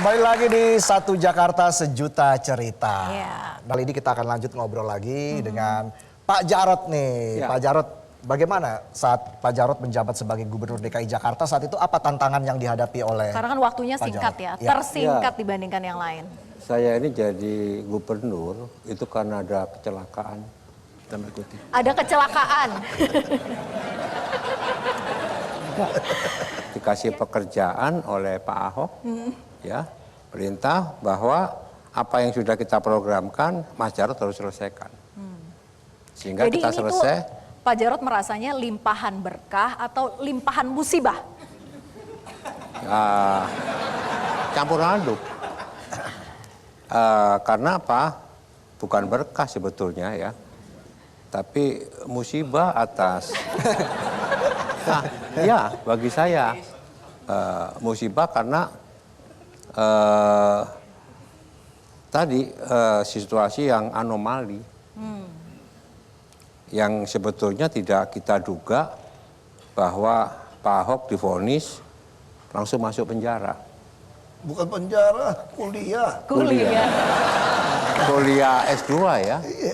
Kembali lagi di Satu Jakarta Sejuta Cerita. Yeah. Kali ini kita akan lanjut ngobrol lagi dengan Pak Jarod nih. Ya. Pak Jarod, bagaimana saat Pak Jarod menjabat sebagai Gubernur DKI Jakarta saat itu apa tantangan yang dihadapi oleh Karena kan waktunya Pak singkat Jarod? ya, tersingkat dibandingkan yang lain. Saya ini jadi gubernur itu karena ada kecelakaan. Tanda kutip. Ada kecelakaan. Dikasih pekerjaan oleh Pak Ahok, ya perintah bahwa apa yang sudah kita programkan, Mas Jarod harus selesaikan. Sehingga Jadi kita ini selesai. tuh Pak Jarod merasanya limpahan berkah atau limpahan musibah? Campur aduk. Karena apa? Bukan berkah sebetulnya ya, tapi musibah atas. Nah, ya bagi saya musibah karena tadi situasi yang anomali, yang sebetulnya tidak kita duga bahwa Pak Ahok divonis langsung masuk penjara. Bukan penjara, kuliah. Kuliah S2 ya? Iya,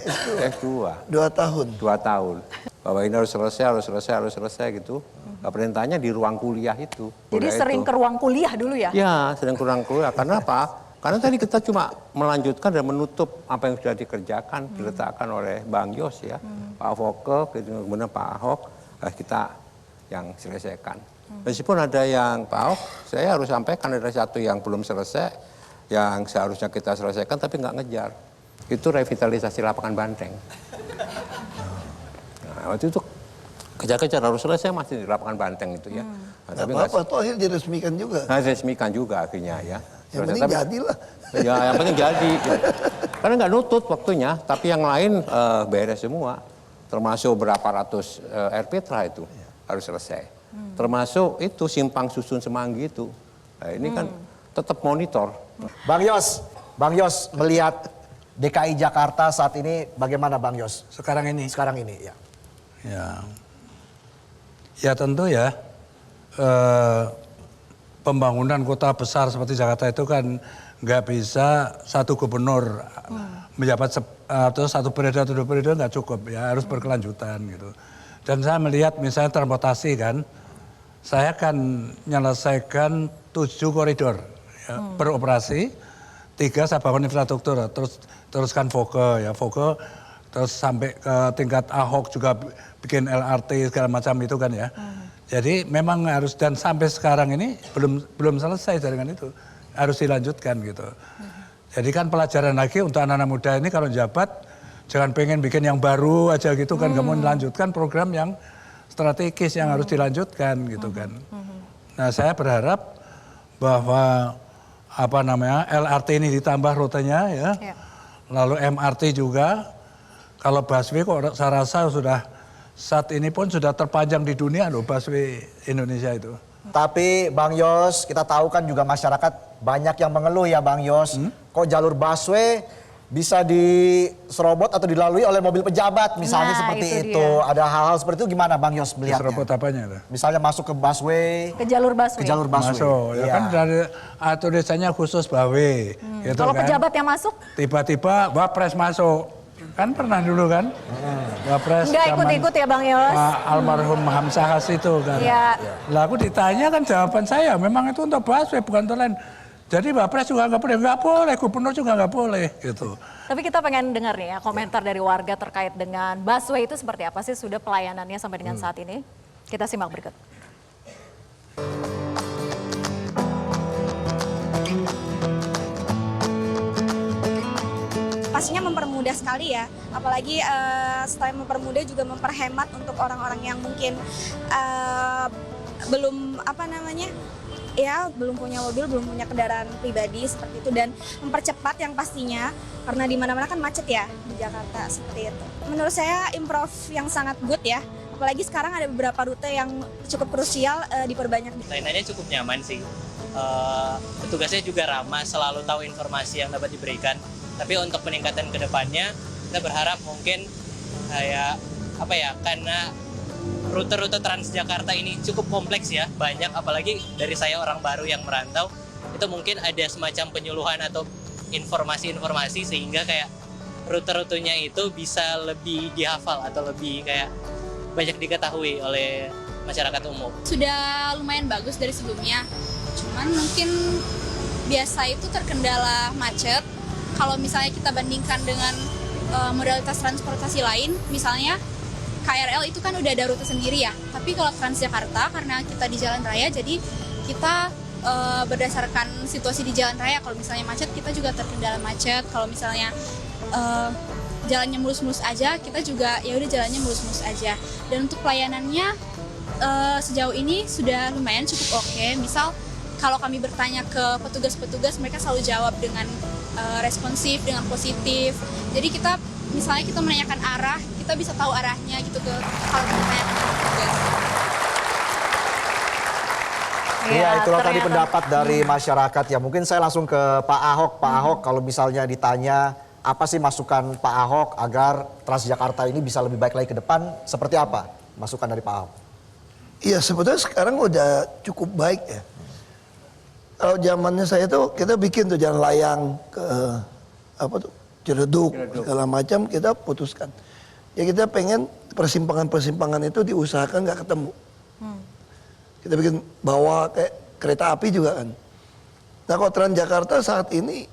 S2. 2 tahun. 2 tahun. Bahwa ini harus selesai gitu. Perintahnya di ruang kuliah itu. Jadi Kuliah sering itu. ke ruang kuliah dulu ya? Ya, sering ke ruang kuliah. Karena apa? Karena tadi kita cuma melanjutkan dan menutup apa yang sudah dikerjakan, diletakkan oleh Bang Yos ya. Pak Foke, kemudian Pak Ahok, kita yang selesaikan. Meskipun ada yang Pak Ahok, saya harus sampaikan ada satu yang belum selesai, yang seharusnya kita selesaikan tapi nggak ngejar. Itu revitalisasi lapangan banteng. Nah, waktu itu kejar-kejar harus selesai masih di lapangan banteng itu ya. Nah, Nggak apa-apa, toh akhirnya diresmikan juga. Nah, resmikan juga akhirnya ya. Yang penting jadilah. Ya, yang penting jadi. Karena nggak nutut waktunya, tapi yang lain beres semua. Termasuk berapa ratus RPTRA itu harus selesai. Termasuk itu simpang susun semanggi itu. Nah, ini kan tetap monitor. Bang Yos melihat DKI Jakarta saat ini bagaimana Bang Yos? Sekarang ini? Sekarang ini ya. Ya tentu ya, pembangunan kota besar seperti Jakarta itu kan nggak bisa satu gubernur menjabat atau satu periode atau 2 periode nggak cukup ya, harus berkelanjutan gitu. Dan saya melihat misalnya transportasi kan, saya akan menyelesaikan 7 koridor ya, beroperasi, 3 saya bangun infrastruktur, teruskan Foke, terus sampai ke tingkat Ahok juga bikin LRT segala macam itu kan ya. Jadi memang harus, dan sampai sekarang ini belum selesai jaringan itu, harus dilanjutkan gitu. Jadi kan pelajaran lagi untuk anak-anak muda ini kalau jabat, jangan pengen bikin yang baru aja gitu kan, kamu melanjutkan program yang strategis yang harus dilanjutkan gitu kan. Nah saya berharap bahwa LRT ini ditambah rutenya ya, lalu MRT juga. Kalau busway kok saya rasa sudah saat ini pun sudah terpanjang di dunia loh busway Indonesia itu. Tapi Bang Yos, kita tahu kan juga masyarakat banyak yang mengeluh ya Bang Yos. Kok jalur busway bisa diserobot atau dilalui oleh mobil pejabat misalnya seperti itu. Ada hal-hal seperti itu gimana Bang Yos melihatnya? Diserobot apanya itu? Misalnya masuk ke busway. Ke jalur busway? Ke jalur busway. Masuk, ya kan dari tulisannya khusus busway. Gitu Kalau kan. pejabat yang masuk? Tiba-tiba Wapres masuk. Kan pernah dulu kan? Wapres Nggak ikut-ikut ya Bang Yos? Almarhum Hamzah Has itu kan. Iya. Lah aku ditanya kan jawaban saya, memang itu untuk busway bukan untuk lain. Jadi Wapres juga nggak boleh, gubernur juga nggak boleh gitu. Tapi kita pengen dengar nih ya komentar dari warga terkait dengan busway itu seperti apa sih sudah pelayanannya sampai dengan saat ini. Kita simak berikut. Pastinya mempermudah sekali ya, apalagi selain mempermudah juga memperhemat untuk orang-orang yang mungkin belum punya mobil, belum punya kendaraan pribadi seperti itu, dan mempercepat yang pastinya karena di mana-mana kan macet ya di Jakarta seperti itu. Menurut saya improve yang sangat good ya, apalagi sekarang ada beberapa rute yang cukup krusial diperbanyak. Layanannya cukup nyaman sih, petugasnya juga ramah, selalu tahu informasi yang dapat diberikan. Tapi untuk peningkatan ke depannya kita berharap mungkin karena rute-rute Transjakarta ini cukup kompleks ya, banyak, apalagi dari saya orang baru yang merantau, itu itu mungkin ada semacam penyuluhan atau informasi-informasi sehingga kayak rute-rutenya itu bisa lebih dihafal atau lebih kayak banyak diketahui oleh masyarakat umum. Sudah lumayan bagus dari sebelumnya, cuman mungkin biasa itu terkendala macet. Kalau misalnya kita bandingkan dengan modalitas transportasi lain, misalnya KRL itu kan udah ada rute sendiri ya, tapi kalau Transjakarta karena kita di jalan raya, jadi kita berdasarkan situasi di jalan raya, kalau misalnya macet kita juga terkendala macet, kalau misalnya jalannya mulus-mulus aja, kita juga ya udah jalannya mulus-mulus aja. Dan untuk pelayanannya sejauh ini sudah lumayan cukup oke. Misal kalau kami bertanya ke petugas-petugas, mereka selalu jawab dengan responsif, dengan positif. Jadi kita misalnya kita menanyakan arah, kita bisa tahu arahnya gitu kalau kita menanyakan ke petugas. Iya, itulah tadi ternyata. pendapat dari masyarakat ya. Mungkin saya langsung ke Pak Ahok. Pak Ahok, kalau misalnya ditanya apa sih masukan Pak Ahok agar Transjakarta ini bisa lebih baik lagi ke depan, seperti apa masukan dari Pak Ahok? Iya, sebetulnya sekarang udah cukup baik ya. Kalau zamannya saya tuh kita bikin tuh jalan layang ke apa tuh Ciledug segala macam kita putuskan. Ya kita pengen persimpangan-persimpangan itu diusahakan nggak ketemu. Kita bikin bawa kayak kereta api juga kan. Nah kalau Transjakarta saat ini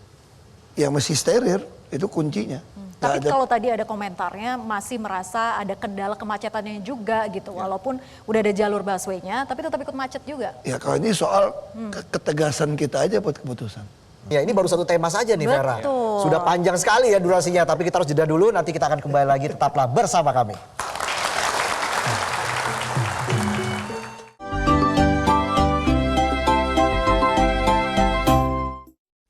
ya masih steril, itu kuncinya. Nggak Tapi ada- kalau tadi ada komentarnya masih merasa ada kendala kemacetannya juga gitu. Walaupun udah ada jalur busway-nya, tapi tetap ikut macet juga. Ya kalau ini soal ketegasan kita aja buat keputusan. Ya ini baru satu tema saja nih Vera. Betul. Sudah panjang sekali ya durasinya, tapi kita harus jeda dulu, nanti kita akan kembali lagi, tetaplah bersama kami.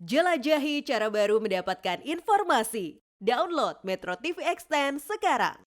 Jelajahi cara baru mendapatkan informasi. Download Metro TV Extend sekarang.